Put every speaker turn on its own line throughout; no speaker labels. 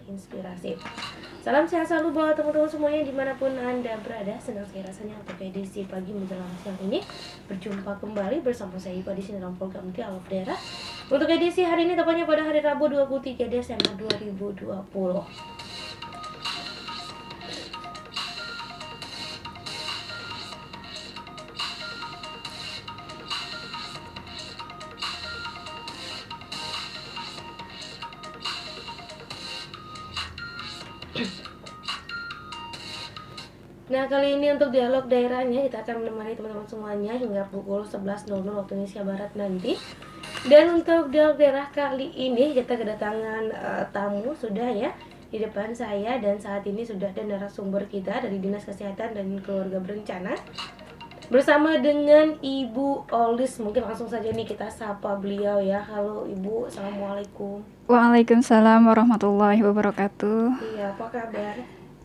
terinspirasi. Salam sehat selalu buat teman-teman semuanya dimanapun Anda berada. Senang sekali rasanya untuk edisi pagi menjelang siang ini berjumpa kembali bersama saya Ipa di sini dalam program Dialog Daerah. Untuk edisi hari ini tepatnya pada hari Rabu 23 Desember 2020. Nah, kali ini untuk dialog daerahnya kita akan menemani teman-teman semuanya hingga pukul 11.00 waktu Indonesia Barat nanti. Dan untuk dialog daerah kali ini kita kedatangan tamu sudah ya di depan saya, dan saat ini sudah ada narasumber kita dari Dinas Kesehatan dan Keluarga Berencana bersama dengan Ibu Olis. Mungkin langsung saja nih kita sapa beliau ya. Halo Ibu, Assalamualaikum.
Waalaikumsalam warahmatullahi wabarakatuh.
Iya, apa kabar?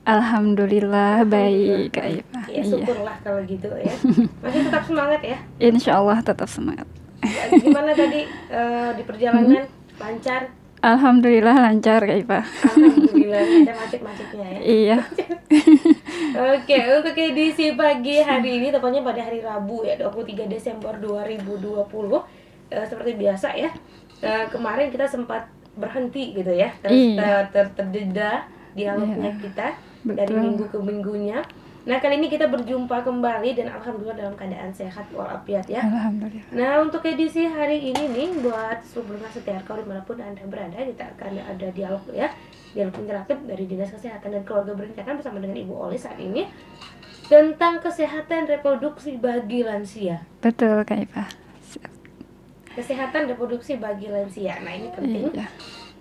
Alhamdulillah baik, Kak Ipa.
Ya, syukurlah kalau gitu ya. Masih tetap semangat ya?
Insya Allah tetap semangat.
Ya, gimana tadi di perjalanan? Lancar?
Alhamdulillah lancar, Kak Ipa.
Alhamdulillah, ada macet-macetnya ya.
Iya.
Oke, untuk edisi pagi hari ini tepatnya pada hari Rabu ya, 23 Desember 2020. Seperti biasa ya. Kemarin kita sempat berhenti gitu ya. Terjeda dialognya kita dari minggu ke minggunya. Nah, kali ini kita berjumpa kembali dan alhamdulillah dalam keadaan sehat walafiat ya.
Alhamdulillah.
Nah, untuk edisi hari ini nih buat seluruh pendengar kau dimanapun Anda berada, kita akan ada dialog ya, dialog interaktif dari Dinas Kesehatan dan Keluarga Berencana bersama dengan Ibu Olis saat ini tentang kesehatan reproduksi bagi lansia.
Betul, Kak Ipa.
Kesehatan reproduksi bagi lansia. Nah, ini penting.
Iya.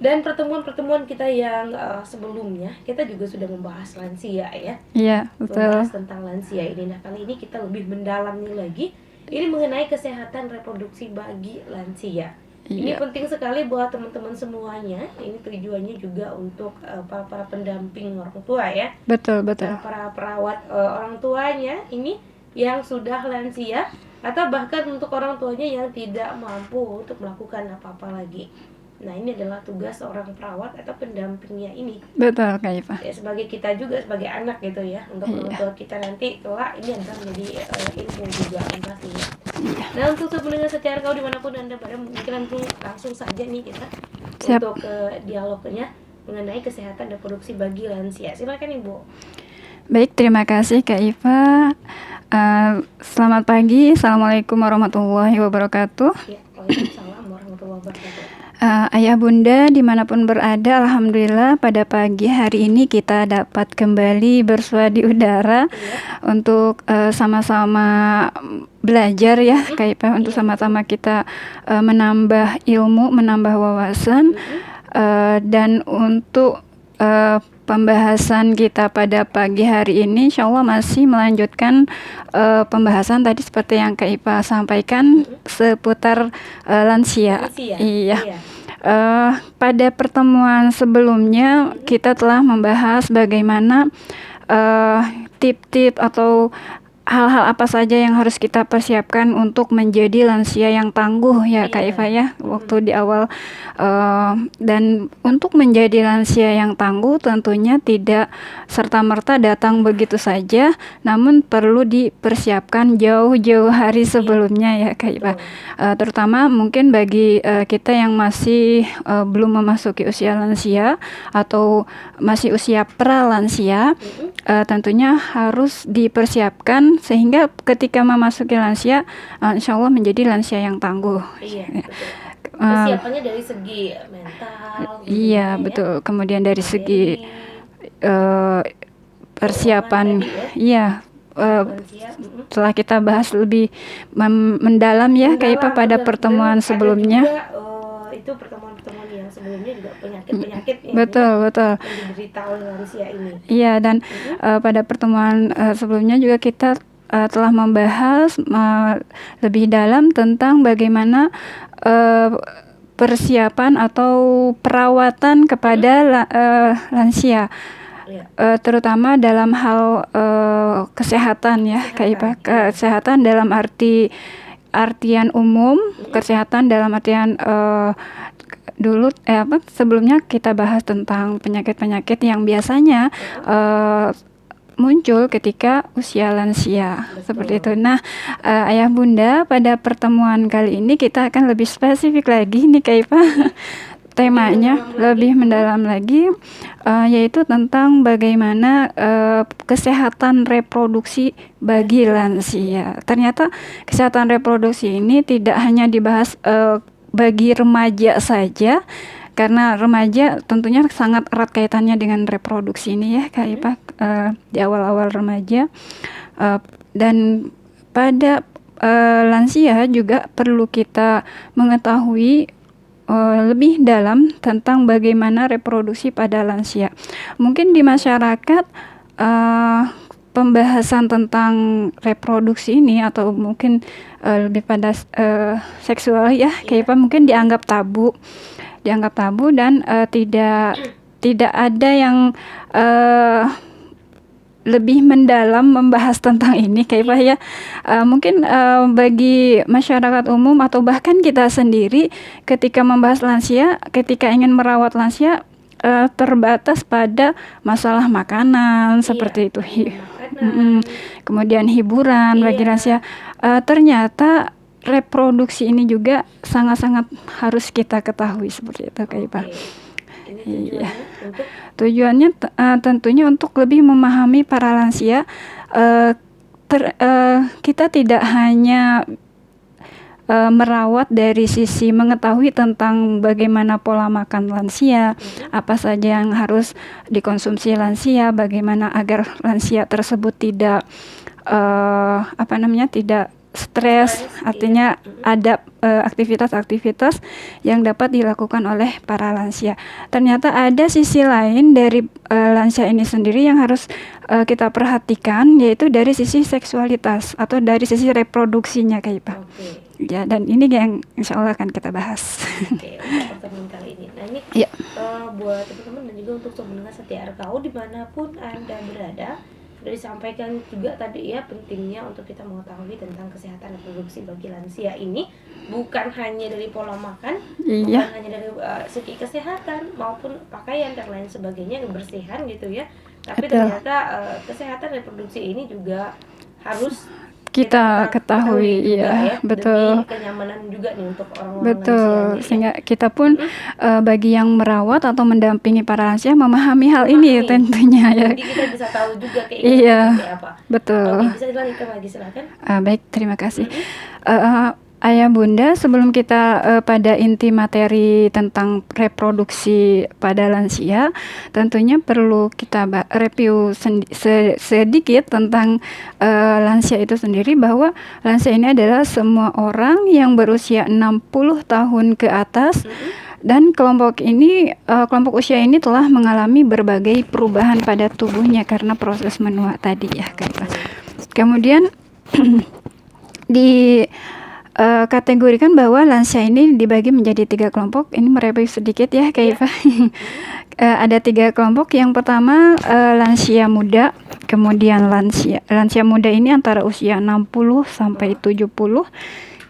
Dan pertemuan-pertemuan kita yang sebelumnya kita juga sudah membahas lansia ya.
Iya, betul.
Membahas tentang lansia ini. Nah, kali ini kita lebih mendalamnya lagi. Ini mengenai kesehatan reproduksi bagi lansia. Ini penting sekali buat teman-teman semuanya. Ini tujuannya juga untuk para pendamping orang tua ya.
Betul.
Para perawat orang tuanya ini yang sudah lansia, atau bahkan untuk orang tuanya yang tidak mampu untuk melakukan apa-apa lagi. Nah, ini adalah tugas seorang perawat atau pendampingnya ini.
Betul, Kak Ipa.
Ya, sebagai kita juga sebagai anak gitu ya, untuk orang tua kita nanti kelak ini akan menjadi ilmu juga pastinya. Nah, untuk mendengar secara kau dimanapun Anda berada, mungkin langsung saja nih kita untuk dialognya mengenai kesehatan reproduksi bagi lansia. Silakan Ibu.
Baik, terima kasih Kak Iva. Selamat pagi, Assalamualaikum warahmatullahi wabarakatuh.
Ya, waalaikumsalam warahmatullahi wabarakatuh.
Ayah bunda dimanapun berada, alhamdulillah pada pagi hari ini kita dapat kembali bersua di udara untuk sama-sama belajar ya Kak Ipa, untuk sama-sama kita menambah ilmu, menambah wawasan, dan untuk pembahasan kita pada pagi hari ini insya Allah masih melanjutkan pembahasan tadi seperti yang Kak Ipa sampaikan seputar lansia. Iya. Pada pertemuan sebelumnya kita telah membahas bagaimana tip-tip atau hal-hal apa saja yang harus kita persiapkan untuk menjadi lansia yang tangguh ya Kak Iva ya, waktu di awal. Dan untuk menjadi lansia yang tangguh tentunya tidak serta-merta datang begitu saja, namun perlu dipersiapkan jauh-jauh hari sebelumnya ya Kak Iva. Terutama mungkin bagi kita yang masih belum memasuki usia lansia atau masih usia pra-lansia, tentunya harus dipersiapkan sehingga ketika memasuki lansia, insya Allah menjadi lansia yang tangguh.
Iya, betul. Persiapannya dari segi mental.
Iya, betul. Kemudian dari segi persiapan, iya. Setelah kita bahas lebih mendalam ya, Kak pada pertemuan sebelumnya.
Itu pertemuan-pertemuan yang sebelumnya juga penyakit-penyakit
betul
yang diderita oleh lansia ini.
Iya, dan pada pertemuan sebelumnya juga kita telah membahas lebih dalam tentang bagaimana persiapan atau perawatan kepada lansia, terutama dalam hal kesehatan ya, Kak Ipa. Kesehatan dalam artian umum, kesehatan dalam artian sebelumnya kita bahas tentang penyakit-penyakit yang biasanya muncul ketika usia lansia.
Betul.
Seperti itu. Nah, Ayah Bunda, pada pertemuan kali ini kita akan lebih spesifik lagi nih Kak Ipa. Temanya lebih mendalam lagi, yaitu tentang bagaimana kesehatan reproduksi bagi lansia. Ternyata kesehatan reproduksi ini tidak hanya dibahas bagi remaja saja, karena remaja tentunya sangat erat kaitannya dengan reproduksi ini ya Kak Ipa, di awal-awal remaja, dan pada lansia juga perlu kita mengetahui lebih dalam tentang bagaimana reproduksi pada lansia. Mungkin di masyarakat pembahasan tentang reproduksi ini atau mungkin lebih pada seksual ya, kayak apa, mungkin dianggap tabu dan tidak ada yang lebih mendalam membahas tentang ini kayak apa ya. Mungkin bagi masyarakat umum atau bahkan kita sendiri ketika membahas lansia, ketika ingin merawat lansia, terbatas pada masalah makanan seperti itu. Kemudian hiburan bagi lansia. Ternyata reproduksi ini juga sangat-sangat harus kita ketahui seperti itu Kak Ipa. Iya. Tujuannya tentunya untuk lebih memahami para lansia. Kita tidak hanya merawat dari sisi mengetahui tentang bagaimana pola makan lansia, apa saja yang harus dikonsumsi lansia, bagaimana agar lansia tersebut tidak tidak stres, artinya ada aktivitas-aktivitas yang dapat dilakukan oleh para lansia. Ternyata ada sisi lain dari lansia ini sendiri yang harus kita perhatikan, yaitu dari sisi seksualitas atau dari sisi reproduksinya Kak Ipa. Ya, dan ini yang insya Allah akan kita bahas.
Untuk pertemuan kali ini. Nah ini buat teman-teman dan juga untuk pendengar setia RKU dimanapun Anda berada, sudah disampaikan juga tadi ya, pentingnya untuk kita mengetahui tentang kesehatan reproduksi bagi lansia ini bukan hanya dari pola makan, bukan hanya dari segi kesehatan maupun pakaian dan lain sebagainya, kebersihan gitu ya, tapi ternyata kesehatan reproduksi ini juga harus kita ketahui ya, betul. Demi kenyamanan juga nih untuk orang-orang
lansia. Sehingga kita pun bagi yang merawat atau mendampingi para lansia memahami hal ini tentunya ya.
Jadi kita bisa tahu juga keinginan seperti apa.
Betul.
Oke, bisa dilanjutkan lagi silakan.
Baik, terima kasih. Ayah Bunda, sebelum kita pada inti materi tentang reproduksi pada lansia, tentunya perlu kita review sedikit tentang lansia itu sendiri, bahwa lansia ini adalah semua orang yang berusia 60 tahun ke atas, dan kelompok usia ini telah mengalami berbagai perubahan pada tubuhnya karena proses menua tadi ya Kak. Kemudian kategorikan bahwa lansia ini dibagi menjadi 3 kelompok. Ini mereview sedikit ya Kak Iva. Ada 3 kelompok. Yang pertama lansia muda. Kemudian lansia muda ini antara usia 60 sampai 70.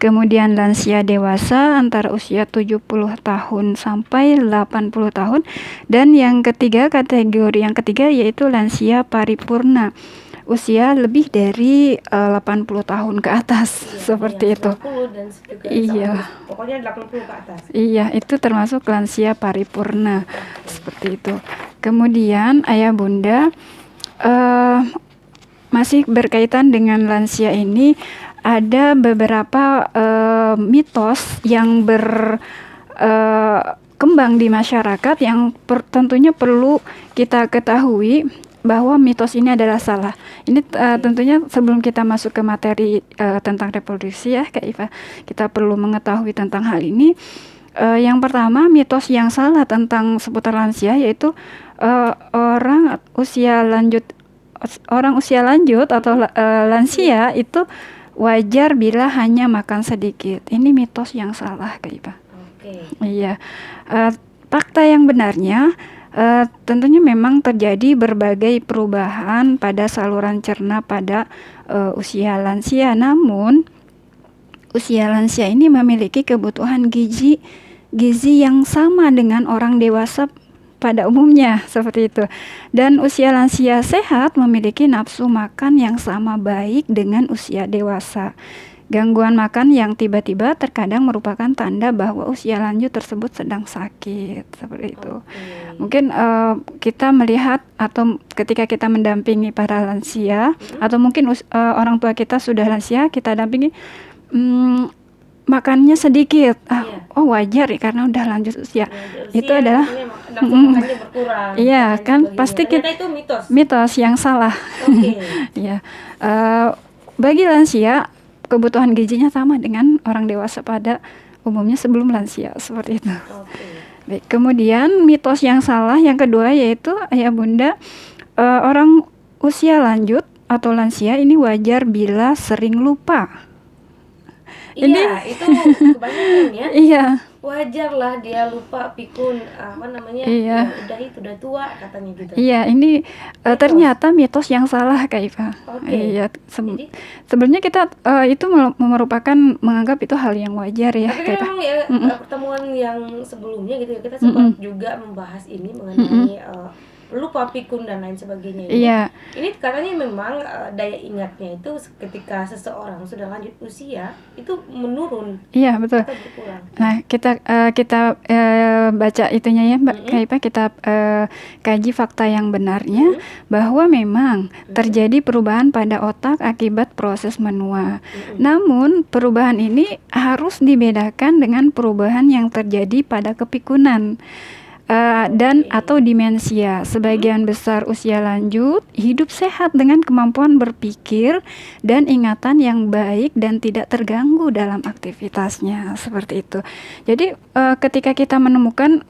Kemudian lansia dewasa antara usia 70 tahun sampai 80 tahun. Dan kategori yang ketiga yaitu lansia paripurna, usia lebih dari 80 tahun ke atas, seperti itu.
80 dan pokoknya 80 ke atas.
Iya, itu termasuk lansia paripurna, seperti itu. Kemudian Ayah Bunda, masih berkaitan dengan lansia ini, ada beberapa mitos yang berkembang di masyarakat yang tentunya perlu kita ketahui bahwa mitos ini adalah salah. Ini tentunya sebelum kita masuk ke materi tentang reproduksi ya Kak Iva, kita perlu mengetahui tentang hal ini. Yang pertama, mitos yang salah tentang seputar lansia yaitu orang usia lanjut atau lansia itu wajar bila hanya makan sedikit. Ini mitos yang salah Kak Iva. Iya. Fakta yang benarnya, tentunya memang terjadi berbagai perubahan pada saluran cerna pada usia lansia. Namun usia lansia ini memiliki kebutuhan gizi gizi yang sama dengan orang dewasa pada umumnya, seperti itu. Dan usia lansia sehat memiliki nafsu makan yang sama baik dengan usia dewasa. Gangguan makan yang tiba-tiba terkadang merupakan tanda bahwa usia lanjut tersebut sedang sakit, seperti itu.
Oke.
Mungkin kita melihat atau ketika kita mendampingi para lansia atau mungkin orang tua kita sudah lansia, kita dampingi makannya sedikit.
Iya.
Oh wajar ya karena udah lanjut usia.
Usia
Itu adalah
nafsu makannya berkurang.
iya,
dan
kan
sebagainya.
pasti
Ternyata itu mitos.
mitos yang salah.
Oke.
Ya, bagi lansia kebutuhan gizinya sama dengan orang dewasa pada umumnya sebelum lansia, seperti itu.
Oke.
Baik, kemudian mitos yang salah yang kedua yaitu ayah bunda, orang usia lanjut atau lansia ini wajar bila sering lupa.
Iya, itu kebanyakan ya.
Iya,
Wajar lah dia lupa pikun apa namanya?
Iya.
Ya, udah tua katanya gitu.
iya ini ternyata mitos yang salah Kak Iva.
Oke.
Iya,
Jadi,
sebelumnya kita itu merupakan menganggap itu hal yang wajar ya
tapi
Kak
kan
Iva.
memang ya pertemuan yang sebelumnya gitu ya kita sempat juga membahas ini mengenai lupa pikun dan lain sebagainya.
Iya.
Ini katanya memang daya ingatnya itu ketika seseorang sudah lanjut usia itu menurun
Iya, betul.
atau berkurang.
Nah, kita baca itunya ya, Mbak Kaipa, kita kaji fakta yang benarnya bahwa memang terjadi perubahan pada otak akibat proses menua. Namun, perubahan ini harus dibedakan dengan perubahan yang terjadi pada kepikunan. Dan atau demensia. Sebagian besar usia lanjut hidup sehat dengan kemampuan berpikir dan ingatan yang baik dan tidak terganggu dalam aktivitasnya, seperti itu. Jadi ketika kita menemukan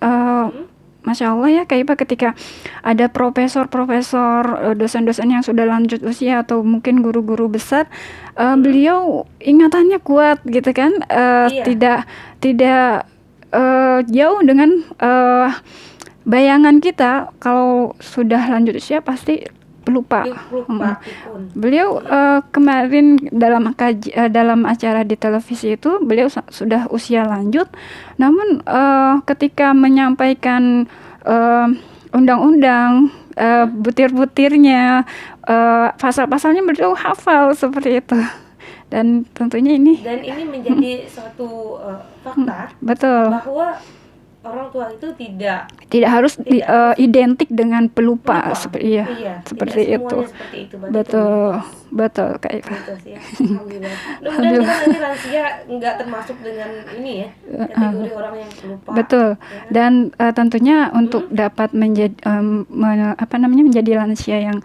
Masya Allah ya Kak Ipa, ketika ada profesor-profesor, dosen-dosen yang sudah lanjut usia atau mungkin guru-guru besar, beliau ingatannya kuat gitu kan, tidak jauh dengan bayangan kita kalau sudah lanjut usia pasti lupa.
Pikun.
Beliau kemarin dalam acara di televisi itu beliau sudah usia lanjut, namun ketika menyampaikan undang-undang, butir-butirnya, pasal-pasalnya beliau hafal seperti itu. Dan tentunya ini
menjadi suatu fakta
betul
bahwa orang tua itu tidak
harus identik dengan pelupa. Seperti
tidak
itu.
semuanya seperti itu.
Betul Kak Iva.
Mitos ya. Alhamdulillah. Mudah-mudahan kita nanti lansia nggak termasuk dengan ini ya, kategori orang yang pelupa.
Betul.
Ya.
Dan tentunya untuk dapat menjadi menjadi lansia yang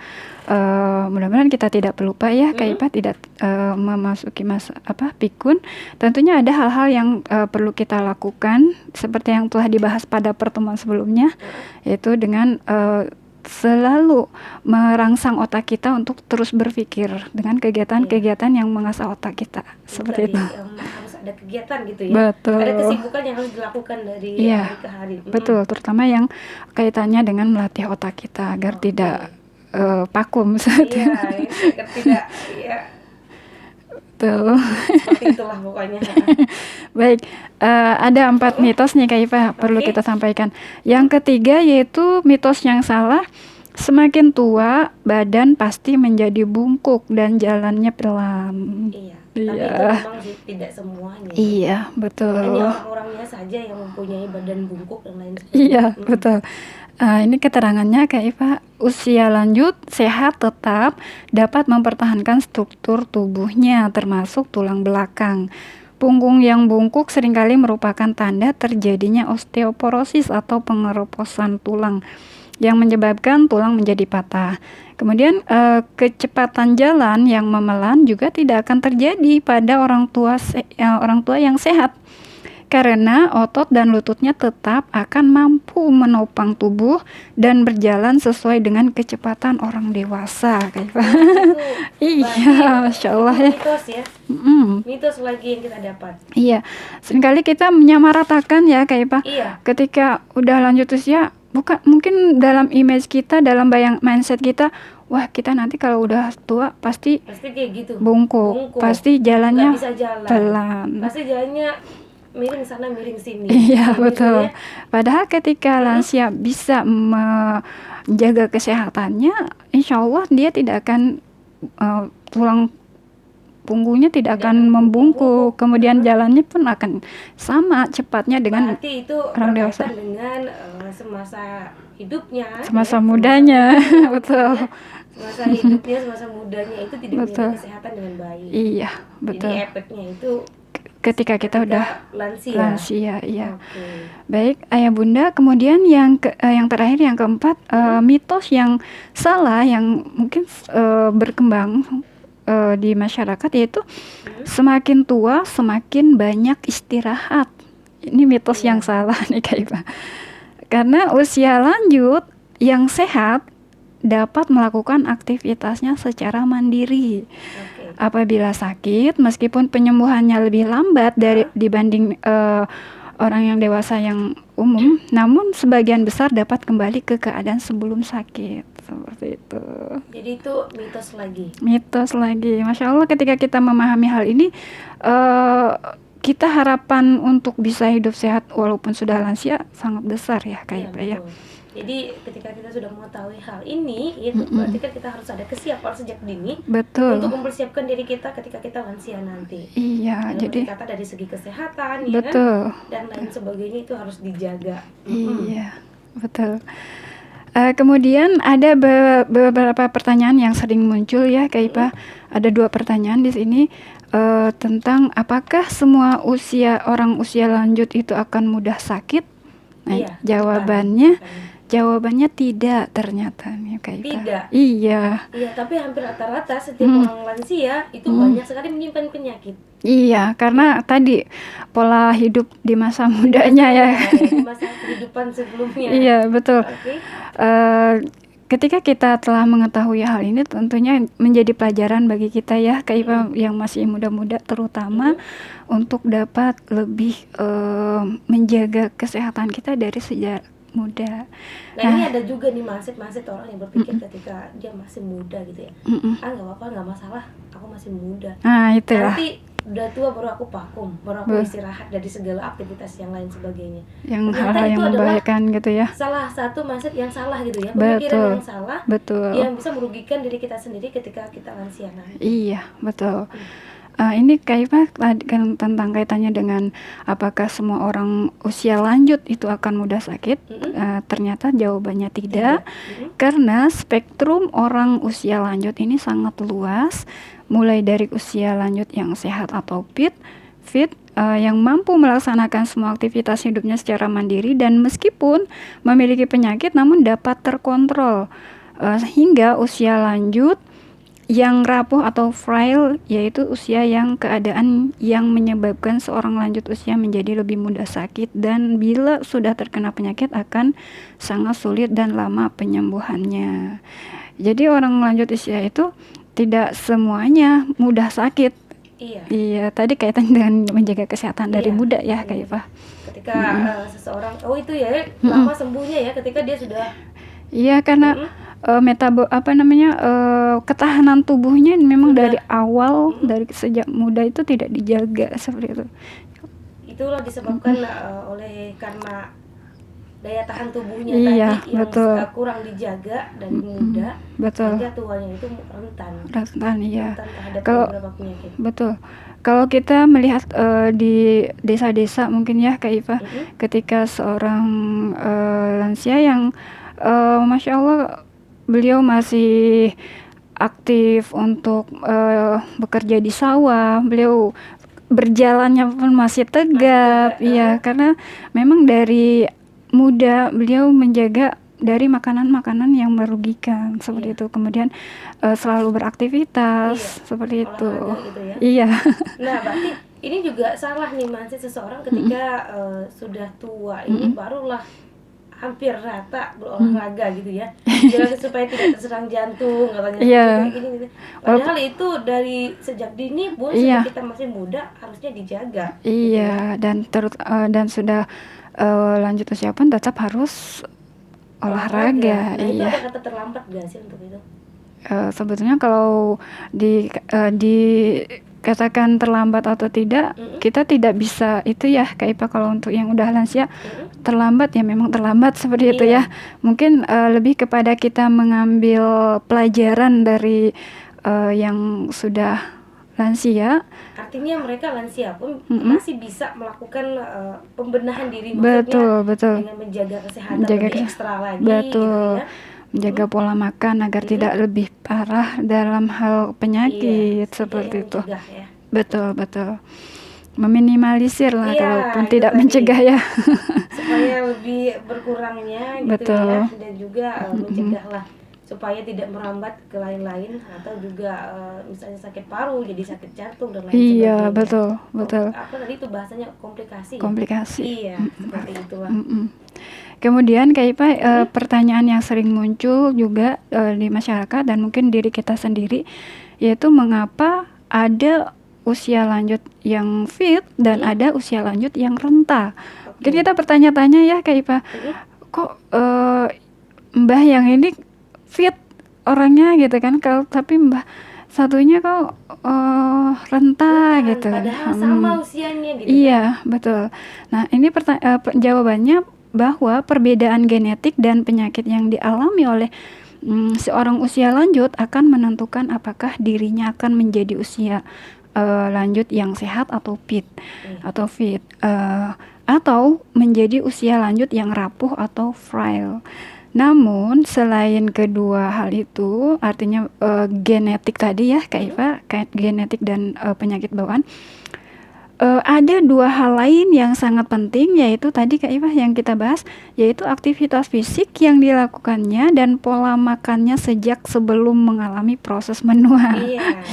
mudah-mudahan kita tidak pelupa ya Kak Ipa, tidak memasuki masa pikun. Tentunya ada hal-hal yang perlu kita lakukan seperti yang telah dibahas pada pertemuan sebelumnya, yaitu dengan selalu merangsang otak kita untuk terus berpikir dengan kegiatan-kegiatan yang mengasah otak kita, seperti itu.
Harus ada kegiatan gitu ya.
Betul.
Ada kesibukan yang harus dilakukan dari hari ke hari.
Betul, terutama yang kaitannya dengan melatih otak kita agar tidak pakum saat
Iya, tidak ya.
Betul.
Seperti itulah pokoknya.
Baik, ada 4 mitos nih Kak Iva perlu kita sampaikan. Yang ketiga yaitu mitos yang salah, semakin tua badan pasti menjadi bungkuk dan jalannya pelan.
Iya. Tapi itu memang sih tidak semuanya.
Iya, betul.
Hanya orang-orangnya saja yang mempunyai badan bungkuk dan lain sebagainya.
Iya, betul. Ini keterangannya Kak Iva, usia lanjut sehat tetap dapat mempertahankan struktur tubuhnya termasuk tulang belakang. Punggung yang bungkuk seringkali merupakan tanda terjadinya osteoporosis atau pengeroposan tulang yang menyebabkan tulang menjadi patah. Kemudian kecepatan jalan yang memelan juga tidak akan terjadi pada orang tua yang sehat. Karena otot dan lututnya tetap akan mampu menopang tubuh dan berjalan sesuai dengan kecepatan orang dewasa. Iya, Masya Allah ya.
Mitos ya. Mitos lagi yang kita dapat.
Iya, seringkali kita menyamaratakan ya Kak Ipa.
Iya.
Ketika udah lanjut usia, mungkin dalam image kita, dalam mindset kita, wah kita nanti kalau udah tua pasti
kayak gitu.
Bungkuk. Pasti jalannya
nggak bisa jalan.
pelan.
Pasti jalannya miring sana miring sini.
Iya,
Gitu
betul.
ya.
Padahal ketika lansia bisa menjaga kesehatannya, insya Allah dia tidak akan tulang punggungnya tidak akan membungkuk, kemudian jalannya pun akan sama cepatnya dengan
Berarti itu
orang dewasa.
berkaitan dengan semasa hidupnya,
Semasa
ya,
mudanya,
mudanya,
betul.
ya. Semasa hidupnya, semasa mudanya itu tidak
Betul.
menjaga kesehatan dengan baik.
Iya,
Jadi
betul.
efeknya itu
Ketika kita udah
lansia.
iya.
Oke.
Baik, Ayah Bunda. Kemudian yang terakhir, yang keempat, mitos yang salah yang mungkin berkembang di masyarakat, yaitu semakin tua semakin banyak istirahat. Ini mitos yang salah nih Kak Iva. Karena usia lanjut yang sehat dapat melakukan aktivitasnya secara mandiri. Apabila sakit, meskipun penyembuhannya lebih lambat dibanding orang yang dewasa yang umum, namun sebagian besar dapat kembali ke keadaan sebelum sakit. Seperti itu.
Jadi itu mitos lagi.
Mitos lagi. Masya Allah, ketika kita memahami hal ini, kita harapan untuk bisa hidup sehat walaupun sudah lansia sangat besar ya Kak Iva ya.
Jadi ketika kita sudah mengetahui hal ini, itu berarti kan kita harus ada kesiapan sejak dini.
Betul.
Untuk mempersiapkan diri kita ketika kita lansia nanti.
Iya,
jadi kata dari segi kesehatan,
betul.
Ya kan? Dan lain sebagainya itu harus dijaga.
Iya, betul. Kemudian ada beberapa pertanyaan yang sering muncul ya Kak Iva. Ada 2 pertanyaan di sini tentang apakah semua orang usia lanjut itu akan mudah sakit? Nah,
iya,
jawabannya tidak ternyata nih Kak Iva.
Tidak.
Iya.
Iya, tapi hampir rata-rata setiap orang lansia itu banyak sekali menyimpan penyakit.
Iya, karena tadi pola hidup di masa mudanya ya.
Di masa kehidupan sebelumnya.
Iya, betul. Ketika kita telah mengetahui hal ini, tentunya menjadi pelajaran bagi kita ya Kak Iva yang masih muda-muda, terutama untuk dapat lebih menjaga kesehatan kita dari sejak muda.
Nah, ini ada juga nih masih orang yang berpikir ketika dia masih muda gitu ya, nggak apa-apa, nggak masalah, aku masih muda.
Nah, itulah.
Nanti udah tua baru aku vakum, baru aku istirahat dari segala aktivitas yang lain sebagainya.
Yang hal-hal yang membahayakan gitu ya.
Salah satu mindset yang salah gitu ya, pemikiran yang salah.
Betul.
Yang bisa merugikan diri kita sendiri ketika kita lansia nanti.
Iya, betul. Ini Kak Iva kan tentang kaitannya dengan apakah semua orang usia lanjut itu akan mudah sakit. Ternyata jawabannya tidak. Karena spektrum orang usia lanjut ini sangat luas, mulai dari usia lanjut yang sehat atau fit, yang mampu melaksanakan semua aktivitas hidupnya secara mandiri dan meskipun memiliki penyakit namun dapat terkontrol, hingga usia lanjut yang rapuh atau frail, yaitu usia yang keadaan yang menyebabkan seorang lanjut usia menjadi lebih mudah sakit dan bila sudah terkena penyakit akan sangat sulit dan lama penyembuhannya. Jadi orang lanjut usia itu tidak semuanya mudah sakit. Iya, tadi kaitan dengan menjaga kesehatan dari muda ya Kak Iva.
Ketika seseorang itu ya lama sembuhnya ya ketika dia sudah.
Iya, karena ketahanan tubuhnya memang dari awal, dari sejak muda itu tidak dijaga seperti itu.
Itulah disebabkan oleh karena daya tahan tubuhnya tadi yang kurang dijaga dari muda, sehingga tuanya itu rentan
iya.
terhadap beberapa penyakit.
Betul. Kalau kita melihat di desa-desa mungkin ya Kak Iva, ketika seorang lansia yang Masya Allah beliau masih aktif untuk bekerja di sawah, beliau berjalannya pun masih tegap, ya karena memang dari muda beliau menjaga dari makanan-makanan yang merugikan seperti itu, kemudian selalu beraktivitas seperti itu.
Gitu ya.
Iya.
Nah, berarti ini juga salah nih mindset seseorang ketika sudah tua ini barulah hampir rata berolahraga gitu ya, jangan supaya tidak terserang jantung katanya. Gini. Padahal itu dari sejak dini pun sejak kita masih muda harusnya dijaga.
Iya, gitu ya. Dan sudah lanjut usia pun tetap harus olahraga.
Nah, itu ada kata terlambat gak sih untuk itu?
Sebetulnya kalau dikatakan terlambat atau tidak, kita tidak bisa itu ya Kak Ipa. Kalau untuk yang udah lansia terlambat ya memang terlambat seperti itu ya. Mungkin lebih kepada kita mengambil pelajaran dari yang sudah lansia.
Artinya mereka lansia pun masih bisa melakukan pembenahan diri,
Betul,
maksudnya dengan menjaga kesehatan lebih ekstra lagi,
betul.
gitu ya.
Menjaga pola makan agar tidak lebih parah dalam hal penyakit seperti itu.
Mencegah, ya.
Betul. Meminimalisir lah, kalaupun
itu
tidak
tadi.
mencegah ya.
Supaya lebih berkurangnya gitu
Betul.
ya, dan juga mencegah lah supaya tidak merambat ke lain-lain, atau juga misalnya sakit paru jadi sakit jantung dan lain sebagainya.
Iya, betul.
Apa tadi itu bahasanya komplikasi? Iya, seperti itulah.
Kemudian Kak Ipa, pertanyaan yang sering muncul juga di masyarakat dan mungkin diri kita sendiri, yaitu mengapa ada usia lanjut yang fit dan ada usia lanjut yang renta. Mungkin kita bertanya-tanya ya Kak Ipa, kok Mbah yang ini fit orangnya gitu kan, kalau tapi Mbah satunya kok renta gitu.
Padahal sama usianya gitu.
Iya, betul. Nah, ini jawabannya bahwa perbedaan genetik dan penyakit yang dialami oleh seorang usia lanjut akan menentukan apakah dirinya akan menjadi usia lanjut yang sehat atau fit, atau menjadi usia lanjut yang rapuh atau frail. Namun selain kedua hal itu, artinya genetik tadi ya Kak Iva, genetik dan penyakit bawaan, ada dua hal lain yang sangat penting, yaitu tadi Kak Iva yang kita bahas, yaitu aktivitas fisik yang dilakukannya dan pola makannya sejak sebelum mengalami proses menua.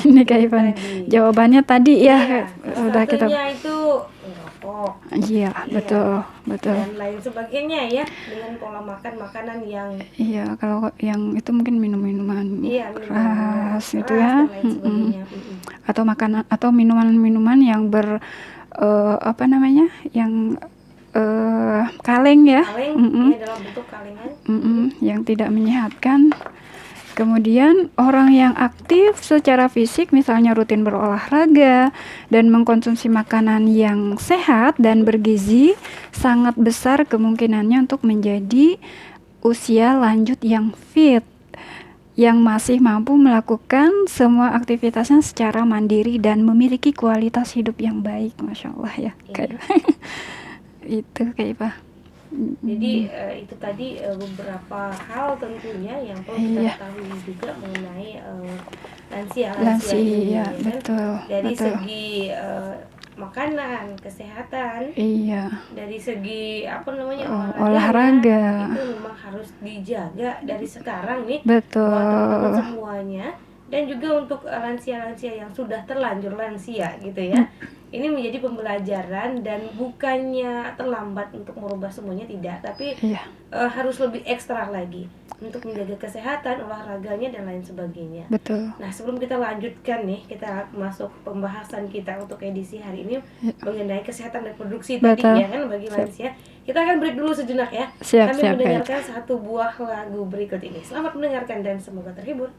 Ini Kak Iva, jawabannya tadi ya, udah kita.
Itu merokok.
Iya, betul.
Dan lain sebagainya ya, dengan pola makan makanan yang.
Iya, kalau yang itu mungkin minuman keras gitu ya. Atau makanan atau minuman-minuman yang yang kaleng ya.
Dalam bentuk kalengan.
Yang tidak menyehatkan. Kemudian orang yang aktif secara fisik, misalnya rutin berolahraga dan mengkonsumsi makanan yang sehat dan bergizi, sangat besar kemungkinannya untuk menjadi usia lanjut yang fit, yang masih mampu melakukan semua aktivitasnya secara mandiri dan memiliki kualitas hidup yang baik. Masya Allah ya. Itu Kak Ipa.
Jadi itu tadi beberapa hal tentunya yang perlu kita ketahui juga mengenai lansia ini,
ya, betul.
Dari segi makanan, kesehatan, dari segi olahraga, itu memang harus dijaga dari sekarang nih, buat teman-teman semuanya, dan juga untuk lansia-lansia yang sudah terlanjur lansia gitu ya. Ini menjadi pembelajaran dan bukannya terlambat untuk merubah semuanya, tidak, tapi harus lebih ekstra lagi untuk menjaga kesehatan, olahraganya dan lain sebagainya.
Betul.
Nah, sebelum kita lanjutkan nih, kita masuk pembahasan kita untuk edisi hari ini mengenai kesehatan reproduksi tadi ya kan bagi lansia. Kita akan break dulu sejenak ya. Kami mendengarkan satu buah lagu berikut ini. Selamat mendengarkan dan semoga terhibur.